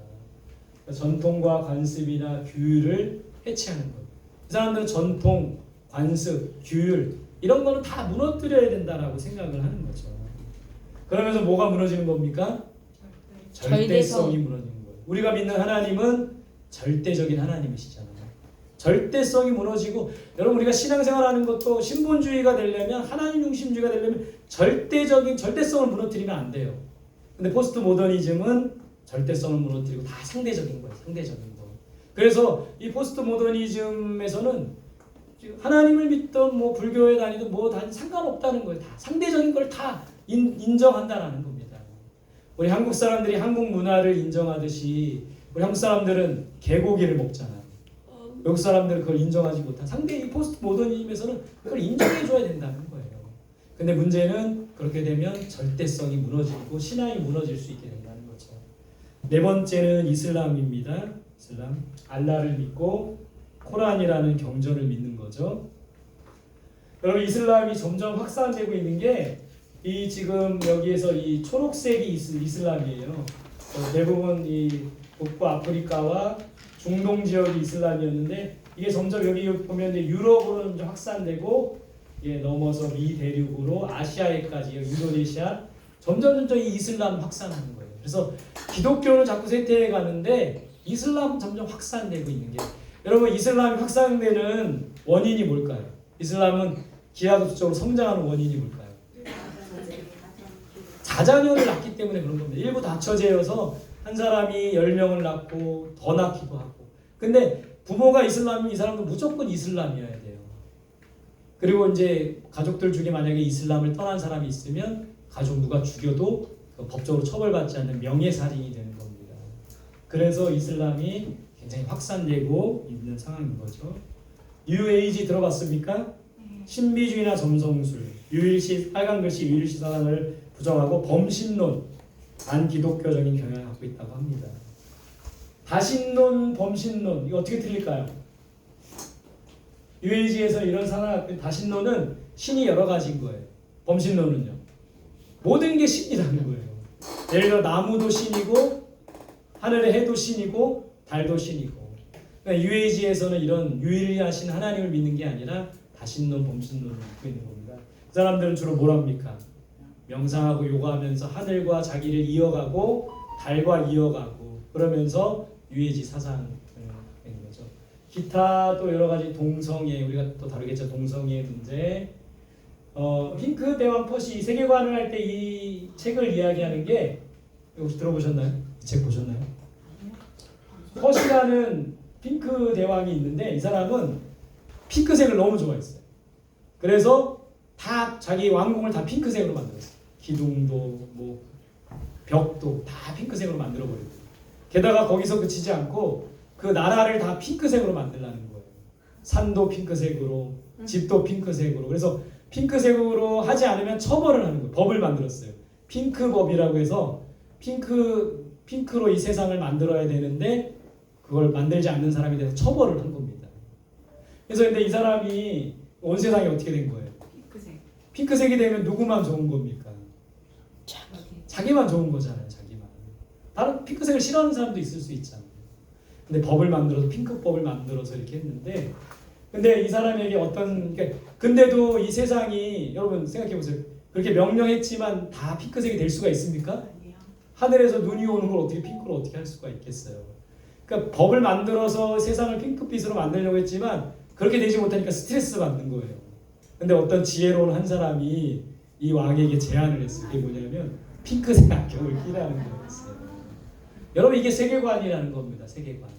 그러니까 전통과 관습이나 규율을 해체하는 거예요. 이 사람들은 전통, 관습, 규율 이런 거는 다 무너뜨려야 된다라고 생각을 하는 거죠. 그러면서 뭐가 무너지는 겁니까? 절대성이 무너지는 거예요. 우리가 믿는 하나님은 절대적인 하나님이시잖아요. 절대성이 무너지고 여러분 우리가 신앙생활하는 것도 신본주의가 되려면 하나님 중심주의가 되려면 절대성을 무너뜨리면 안 돼요. 근데 포스트 모더니즘은 절대성을 무너뜨리고 다 상대적인 거예요. 상대적인 거. 그래서 이 포스트 모더니즘에서는 하나님을 믿던 뭐 불교에 다니든 뭐 다니든 상관없다는 거예요. 다 상대적인 걸 다 인정한다라는 겁니다. 우리 한국 사람들이 한국 문화를 인정하듯이 우리 한국 사람들은 개고기를 먹잖아요. 외국 사람들은 그걸 인정하지 못한 상대 이 포스트 모더니즘에서는 그걸 인정해줘야 된다는 거예요. 근데 문제는 그렇게 되면 절대성이 무너지고 신앙이 무너질 수 있게 된다는 거죠. 네 번째는 이슬람입니다. 이슬람 알라를 믿고 코란이라는 경전을 믿는 거죠. 여러분 이슬람이 점점 확산되고 있는 게 이 지금 여기에서 이 초록색이 이슬람이에요. 대부분 이 북부 아프리카와 중동 지역이 이슬람이었는데 이게 점점 여기 보면 이제 유럽으로 좀 확산되고 넘어서 미 대륙으로 아시아에까지 인도네시아 점점 이 이슬람 확산하는 거예요. 그래서 기독교는 자꾸 쇠퇴해 가는데 이슬람은 점점 확산되고 있는 게 여러분 이슬람이 확산되는 원인이 뭘까요? 이슬람은 기하급수적으로 성장하는 원인이 뭘까요? 다자녀를 낳기 때문에 그런 겁니다. 일부 다처제여서 한 사람이 10명을 낳고 더 낳기도 하고. 근데 부모가 이슬람이면 이 사람도 무조건 이슬람이어야 돼요. 그리고 이제 가족들 중에 만약에 이슬람을 떠난 사람이 있으면 가족 누가 죽여도 법적으로 처벌받지 않는 명예살인이 되는 겁니다. 그래서 이슬람이 굉장히 확산되고 있는 상황인 거죠. 뉴에이지 들어봤습니까? 신비주의나 점성술, 유일시 빨간 글씨 유일시 사상을 부정하고 범신론, 반기독교적인 경향을 갖고 있다고 합니다. 다신론, 범신론 이거 어떻게 틀릴까요? UAG에서 이런 사상 다신론은 신이 여러 가지인 거예요. 범신론은요. 모든 게 신이라는 거예요. 예를 들어 나무도 신이고 하늘의 해도 신이고 달도 신이고. 그러니까 UAG에서는 이런 유일하신 하나님을 믿는 게 아니라 다신론, 범신론을 믿고 있는 겁니다. 그 사람들은 주로 뭘 합니까? 명상하고 요가하면서 하늘과 자기를 이어가고 달과 이어가고 그러면서 유해지 사상인 거죠. 기타 또 여러 가지 동성애 우리가 또 다루겠죠. 동성애 문제. 핑크 대왕 퍼시 세계관을 할 때 이 책을 이야기하는 게 혹시 들어보셨나요? 이 책 보셨나요? 퍼시라는 핑크 대왕이 있는데 이 사람은 핑크색을 너무 좋아했어요. 그래서 다 자기 왕궁을 다 핑크색으로 만들었어요. 기둥도 뭐 벽도 다 핑크색으로 만들어 버리고 게다가 거기서 그치지 않고 그 나라를 다 핑크색으로 만들라는 거예요. 산도 핑크색으로, 집도 핑크색으로. 그래서 핑크색으로 하지 않으면 처벌을 하는 거예요. 법을 만들었어요. 핑크법이라고 해서 핑크로 이 세상을 만들어야 되는데 그걸 만들지 않는 사람에 대해서 처벌을 한 겁니다. 그래서 근데 이 사람이 온 세상이 어떻게 된 거예요? 핑크색. 핑크색이 되면 누구만 좋은 겁니까? 자기만 좋은 거잖아요. 자기만. 다른 핑크색을 싫어하는 사람도 있을 수 있잖아요. 근데 법을 만들어서 핑크법을 만들어서 이렇게 했는데, 근데 이 사람에게 근데도 이 세상이 여러분 생각해 보세요. 그렇게 명령했지만 다 핑크색이 될 수가 있습니까? 하늘에서 눈이 오는 걸 어떻게 핑크로 어떻게 할 수가 있겠어요? 그러니까 법을 만들어서 세상을 핑크빛으로 만들려고 했지만 그렇게 되지 못하니까 스트레스 받는 거예요. 근데 어떤 지혜로운 한 사람이 이 왕에게 제안을 했어요. 그게 뭐냐면 핑크색 안경을 끼라는 거였어요. 여러분 이게 세계관이라는 겁니다. 세계관.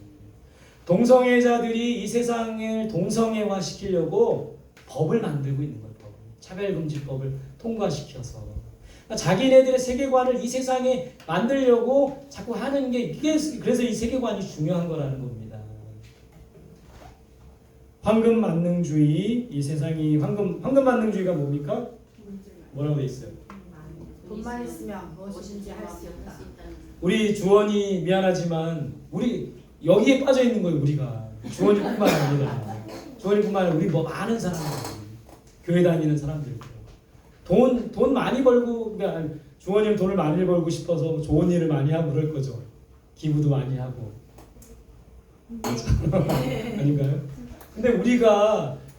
동성애자들이 이 세상을 동성애화 시키려고 법을 만들고 있는 거예요. 차별금지법을 통과시켜서 그러니까 자기네들의 세계관을 이 세상에 만들려고 자꾸 하는 게 이게 그래서 이 세계관이 중요한 거라는 겁니다. 황금만능주의, 이 세상이 황금만능주의가 뭡니까? 뭐라고 돼 있어요? 돈만 있으면 무엇인지 할 수 있다. 우리 주원이 미안하지만 우리 여기에 빠져 있는 거예요. 우리가 주원이뿐만 아니라 주원이뿐만 아니라 우리 뭐 많은 사람들, 교회 다니는 사람들, 돈 많이 벌고 그러니까 주원이는 돈을 많이 벌고 싶어서 좋은 일을 많이 하고 그럴 거죠. 기부도 많이 하고 아닌가요?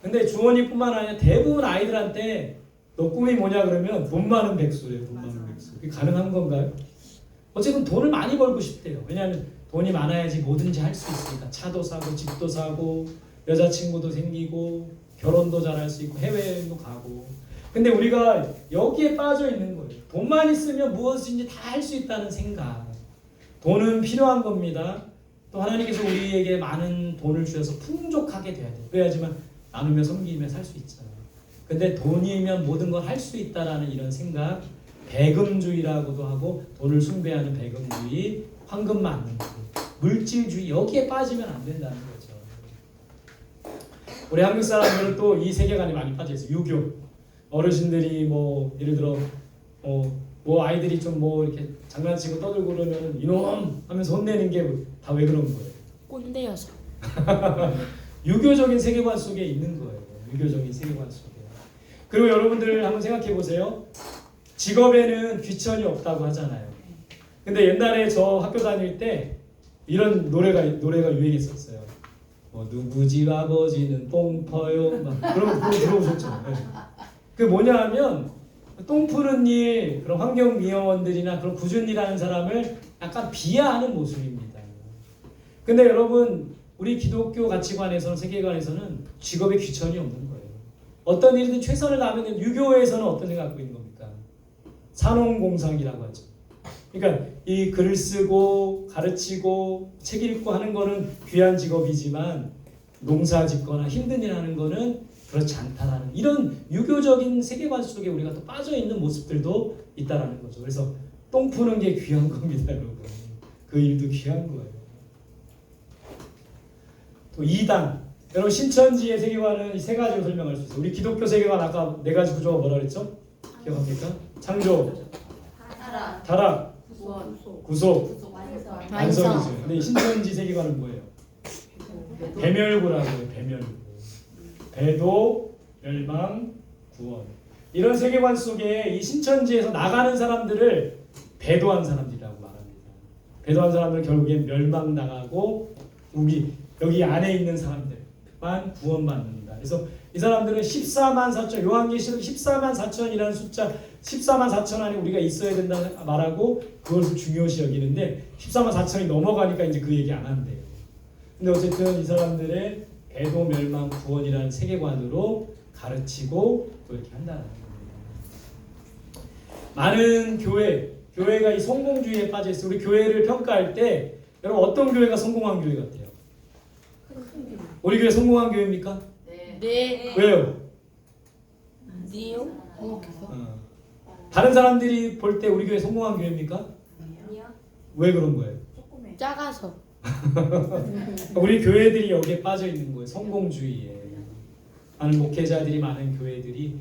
근데 주원이뿐만 아니라 대부분 아이들한테 너 꿈이 뭐냐 그러면 돈 많은 백수래요. 돈 많은 백수. 그게 가능한 건가요? 어쨌든 돈을 많이 벌고 싶대요. 왜냐하면 돈이 많아야지 뭐든지 할 수 있으니까. 차도 사고 집도 사고 여자친구도 생기고 결혼도 잘할 수 있고 해외여행도 가고. 근데 우리가 여기에 빠져 있는 거예요. 돈만 있으면 무엇인지 다 할 수 있다는 생각. 돈은 필요한 겁니다. 또 하나님께서 우리에게 많은 돈을 주셔서 풍족하게 돼야 돼요. 그래야지만 나누며 섬기며 살 수 있잖아요. 근데 돈이면 모든 걸 할 수 있다라는 이런 생각, 배금주의라고도 하고 돈을 숭배하는 배금주의, 황금만능주의, 물질주의 여기에 빠지면 안 된다는 거죠. 우리 한국 사람들은 또 이 세계관이 많이 빠져 있어요. 유교. 어르신들이 뭐 예를 들어 뭐 아이들이 좀 뭐 이렇게 장난치고 떠들고 그러면 이놈 하면서 혼내는 게 다 왜 그런 거예요? 꼰대여서. 유교적인 세계관 속에 있는 거예요. 유교적인 세계관 속에. 그리고 여러분들 한번 생각해 보세요. 직업에는 귀천이 없다고 하잖아요. 근데 옛날에 저 학교 다닐 때 이런 노래가 유행했었어요. 뭐 누구 집 아버지는 똥 퍼요. 막 그런 거 들어보셨죠? 네. 그 뭐냐 하면 똥 푸는 일, 그런 환경미화원들이나 그런 꾸준히 일하는 사람을 약간 비하하는 모습입니다. 근데 여러분 우리 기독교 가치관에서는 세계관에서는 직업에 귀천이 없는 거예요. 어떤 일이든 최선을 다하면 유교에서는 어떤 생각 갖고 있는 겁니까? 산업공상이라고 하죠. 그러니까 이 글을 쓰고 가르치고 책 읽고 하는 거는 귀한 직업이지만 농사 짓거나 힘든 일 하는 거는 그렇지 않다라는 이런 유교적인 세계관 속에 우리가 또 빠져 있는 모습들도 있다라는 거죠. 그래서 똥 푸는 게 귀한 겁니다, 여러분. 그 일도 귀한 거예요. 또 이단. 여러분 신천지의 세계관은 세 가지로 설명할 수 있어요. 우리 기독교 세계관 아까 네 가지 구조가 뭐라 그랬죠? 기억합니까? 창조, 타락, 구속, 완성이죠. 근데 신천지 세계관은 뭐예요? 배멸구라고 해요. 배멸구. 배도, 멸망, 구원. 이런 세계관 속에 이 신천지에서 나가는 사람들을 배도한 사람들이라고 말합니다. 배도한 사람들은 결국엔 멸망당하고 우리 여기 안에 있는 사람들만 구원받는다. 그래서 이 사람들은 14만 4천, 요한계시록 14만 4천이라는 숫자, 14만 4천 안에 우리가 있어야 된다 말하고 그것을 중요시 여기는데 14만 4천이 넘어가니까 이제 그 얘기 안 한대요. 근데 어쨌든 이 사람들의 배도, 멸망, 구원이라는 세계관으로 가르치고 또 이렇게 한다는 겁니다. 많은 교회가 이 성공주의에 빠져 있어요. 우리 교회를 평가할 때 여러분 어떤 교회가 성공한 교회 같아요? 우리 교회 성공한 교회입니까? 네. 왜요? 니요? 다른 사람들이 볼 때 우리 교회 성공한 교회입니까? 왜 그런 거예요? 작아서. 우리 교회들이 여기에 빠져 있는 거예요. 성공주의에. 많은 목회자들이 많은 교회들이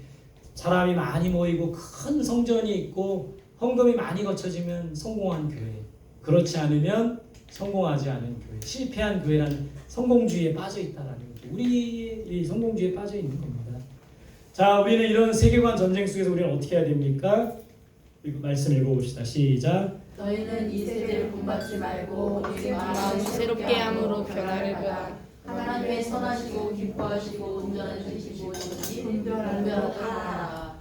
사람이 많이 모이고 큰 성전이 있고 헌금이 많이 거쳐지면 성공한 교회. 그렇지 않으면 성공하지 않은 교회. 실패한 교회라는 성공주의에 빠져 있다라는 거죠. 우리 이 성공주의에 빠져 있는 겁니다. 자, 우리는 이런 세계관 전쟁 속에서 우리는 어떻게 해야 됩니까? 말씀 읽어봅시다. 시작. 너희는 이 세대를 본받지 말고 우리 마음을 새롭게 함으로 변화를 받아 하나님의 선하시고 기뻐하시고 온전하시고 분별하라.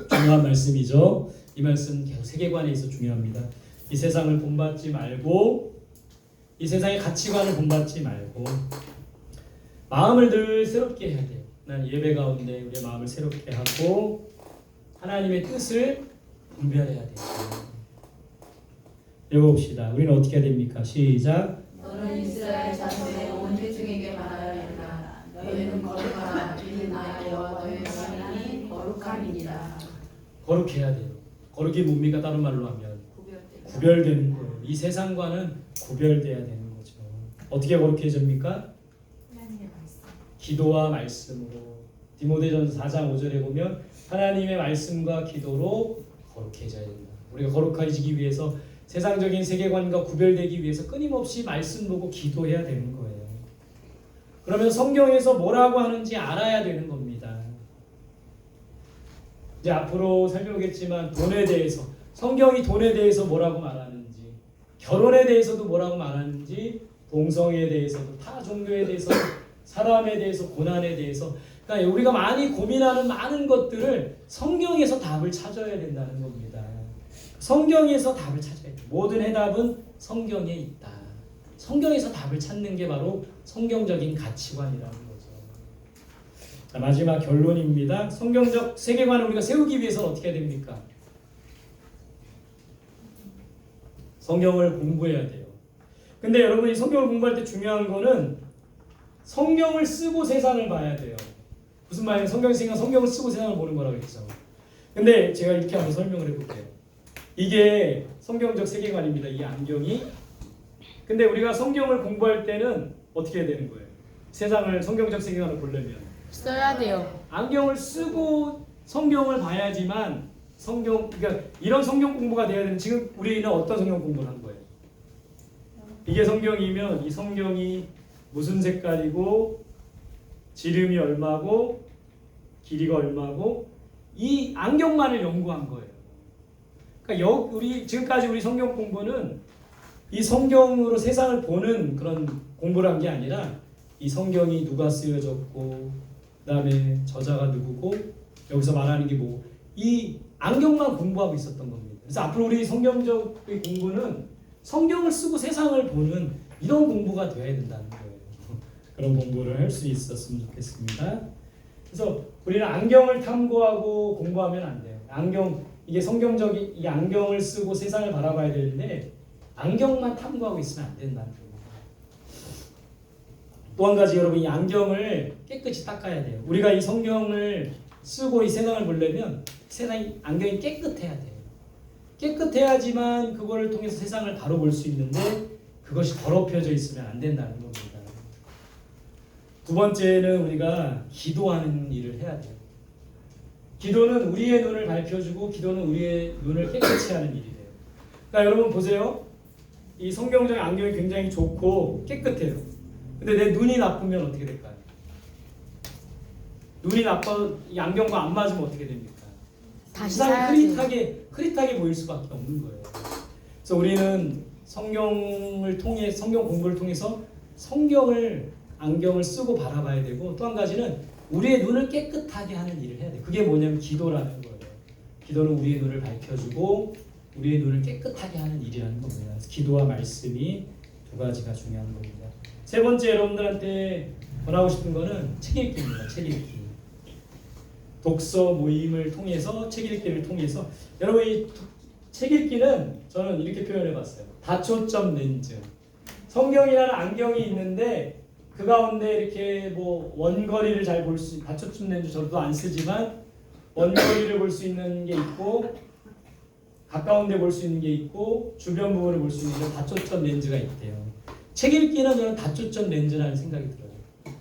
중요한 말씀이죠. 이 말씀 계속 세계관에 있어 중요합니다. 이 세상을 본받지 말고 이 세상의 가치관을 본받지 말고 마음을 늘 새롭게 해야 돼요. 난 예배 가운데 우리의 마음을 새롭게 하고 하나님의 뜻을 분별해야 돼요. 읽어봅시다. 우리는 어떻게 해야 됩니까? 시작. 너는 이스라엘 자손의 온 회중에게 말하여야 한다. 너희는 거룩하라. 이는 나 여호와 너희의 하나님이 거룩함이니라. 거룩해야 돼요. 거룩이 뭡니까? 다른 말로 하면 구별되는 거예요. 이 세상과는 구별돼야 되는 거죠. 어떻게 거룩해집니까? 기도와 말씀으로. 디모데전서 4장 5절에 보면 하나님의 말씀과 기도로 거룩해져야 된다. 우리가 거룩해지기 위해서 세상적인 세계관과 구별되기 위해서 끊임없이 말씀 보고 기도해야 되는 거예요. 그러면 성경에서 뭐라고 하는지 알아야 되는 겁니다. 이제 앞으로 살펴보겠지만 돈에 대해서 성경이 돈에 대해서 뭐라고 말하는지, 결혼에 대해서도 뭐라고 말하는지, 동성애에 대해서도, 타 종교에 대해서, 사람에 대해서, 고난에 대해서, 그러니까 우리가 많이 고민하는 많은 것들을 성경에서 답을 찾아야 된다는 겁니다. 성경에서 답을 찾아야 돼요. 모든 해답은 성경에 있다. 성경에서 답을 찾는 게 바로 성경적인 가치관이라는 거죠. 자, 마지막 결론입니다. 성경적 세계관을 우리가 세우기 위해서는 어떻게 해야 됩니까? 성경을 공부해야 돼요. 근데 여러분이 성경을 공부할 때 중요한 거는 성경을 쓰고 세상을 봐야 돼요. 무슨 말이에요? 성경을 쓰고 세상을 보는 거라고 했죠. 근데 제가 이렇게 한번 설명을 해볼게요. 이게 성경적 세계관입니다. 이 안경이. 근데 우리가 성경을 공부할 때는 어떻게 해야 되는 거예요? 세상을 성경적 세계관을 보려면 써야 돼요. 안경을 쓰고 성경을 봐야지만 그러니까 이런 성경 공부가 돼야 되는. 지금 우리는 어떤 성경 공부를 한 거예요? 이게 성경이면 이 성경이 무슨 색깔이고 지름이 얼마고 길이가 얼마고 이 안경만을 연구한 거예요. 그러니까 우리 지금까지 우리 성경 공부는 이 성경으로 세상을 보는 그런 공부를 한 게 아니라 이 성경이 누가 쓰여졌고 그다음에 저자가 누구고 여기서 말하는 게 뭐, 이 안경만 공부하고 있었던 겁니다. 그래서 앞으로 우리 성경적 공부는 성경을 쓰고 세상을 보는 이런 공부가 되어야 된다는 거예요. 그런 공부를 할 수 있었으면 좋겠습니다. 그래서 우리는 안경을 탐구하고 공부하면 안 돼요. 이게 성경적인 이 안경을 쓰고 세상을 바라봐야 되는데 안경만 탐구하고 있으면 안 된다는 거예요. 또 한 가지 여러분, 이 안경을 깨끗이 닦아야 돼요. 우리가 이 성경을 쓰고 이 세상을 보려면 안경이 깨끗해야 돼요. 깨끗해야지만 그거를 통해서 세상을 바로 볼 수 있는데 그것이 더럽혀져 있으면 안 된다는 겁니다. 두 번째는 우리가 기도하는 일을 해야 돼요. 기도는 우리의 눈을 밝혀주고 기도는 우리의 눈을 깨끗이 하는 일이래요. 그러니까 여러분 보세요. 이 성경적 안경이 굉장히 좋고 깨끗해요. 근데 내 눈이 나쁘면 어떻게 될까요? 눈이 나빠 이 안경과 안 맞으면 어떻게 됩니까? 다시 세상이 사야지. 흐릿하게 보일 수밖에 없는 거예요. 그래서 우리는 성경 공부를 통해서 안경을 쓰고 바라봐야 되고, 또 한 가지는 우리의 눈을 깨끗하게 하는 일을 해야 돼요. 그게 뭐냐면 기도라는 거예요. 기도는 우리의 눈을 밝혀주고 우리의 눈을 깨끗하게 하는 일이라는 겁니다. 그래서 기도와 말씀이 두 가지가 중요한 겁니다. 세 번째, 여러분들한테 권하고 싶은 거는 책 읽기입니다. 책 읽기. 독서 모임을 통해서, 책 읽기를 통해서, 여러분 이 책 읽기는 저는 이렇게 표현해 봤어요. 다초점 렌즈. 성경이라는 안경이 있는데 그 가운데 이렇게 뭐 원거리를 잘 볼 수, 다초점 렌즈 저도 안 쓰지만 원거리를 볼 수 있는 게 있고 가까운 데 볼 수 있는 게 있고 주변 부분을 볼 수 있는 다초점 렌즈가 있대요. 책 읽기는 저는 다초점 렌즈라는 생각이 들어요.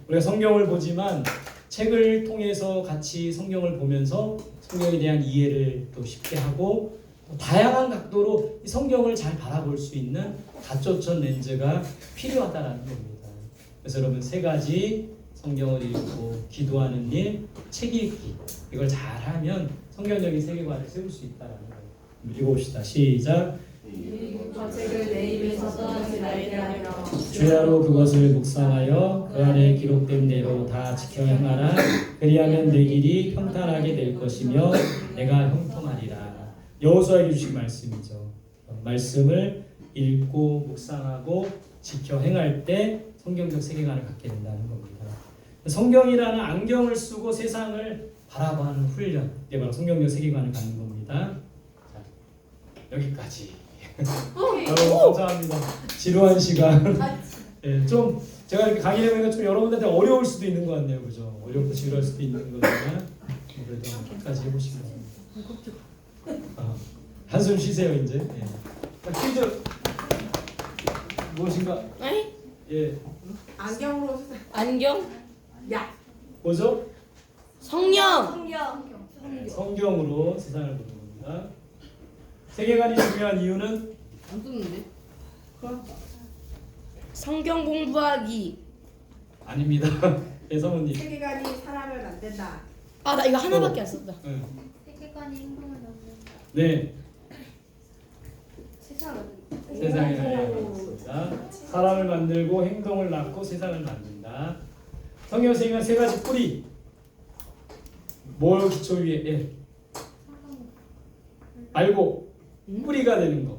우리가 성경을 보지만 책을 통해서 같이 성경을 보면서 성경에 대한 이해를 또 쉽게 하고 다양한 각도로 이 성경을 잘 바라볼 수 있는 다초점 렌즈가 필요하다라는 겁니다. 그래서 여러분 세 가지 성경을 읽고 기도하는 일, 책 읽기 이걸 잘하면 성경적인 세계관을 세울 수 있다라는 거예요. 읽어봅시다. 시작. 저 책을 내 입에서 떠나지 말게 하며 주야로 그것을 묵상하여 그 안에 기록된 대로 다 지켜 행하라. 그리하면 내 길이 평탄하게 될 것이며 내가 형통하리라. 여호수아에게 주신 말씀이죠. 말씀을 읽고 묵상하고 지켜 행할 때 성경적 세계관을 갖게 된다는 겁니다. 성경이라는 안경을 쓰고 세상을 바라보는 훈련, 이게 바로 성경적 세계관을 갖는 겁니다. 자, 여기까지. 여러분 감사합니다. 지루한 시간. 예, 좀 제가 이렇게 강의를 하면 좀 여러분들한테 어려울 수도 있는 것 같네요, 그죠? 어렵고 지루할 수도 있는 거지만 그래도 끝까지 해보시기 바랍니다. 한숨 쉬세요 이제. 예. 자, 퀴즈 무엇인가? 에이? 예, 안경으로 안경? 야 뭐죠? 성령. 네, 성경으로 세상을 보는 겁니다. 세계관이 중요한 이유는 안 뜨는데? 성경 공부하기. 아닙니다. 예, 성우님. 세계관이 사람을 만든다. 아, 나 이거 하나밖에 안 썼다. 네. 세계관이 행동을 만든다. 네, 세상을 세상에 알겠습니다. 사람을 만들고 행동을 낳고 세상을 만든다. 성경 세계관 세 가지 뿌리. 뭘 기초 위에? 예. 알고 뿌리가 되는 거.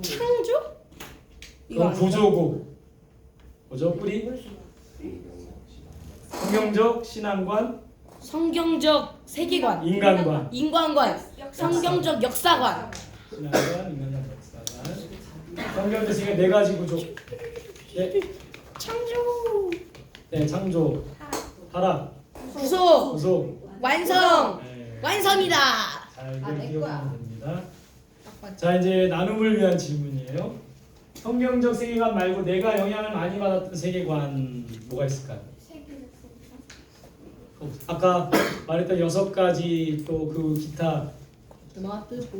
창조? 이거 그건 아닌가? 구조고. 뭐죠? 뿌리? 성경적 신앙관, 성경적 세계관. 인간관. 인간관. 성경적 역사관. 신앙관, 인간관, 역사관. 성경적 세계관 네 가지 구조. 네, 창조. 네, 창조, 타락, 구속. 구속. 완성. 네. 완성이다. 잘 기억하면 됩니다. 자, 이제 나눔을 위한 질문이에요. 성경적 세계관 말고 내가 영향을 많이 받았던 세계관 뭐가 있을까요? 세계를 아까 말했던 6가지 또 그 기타 음악 뜨고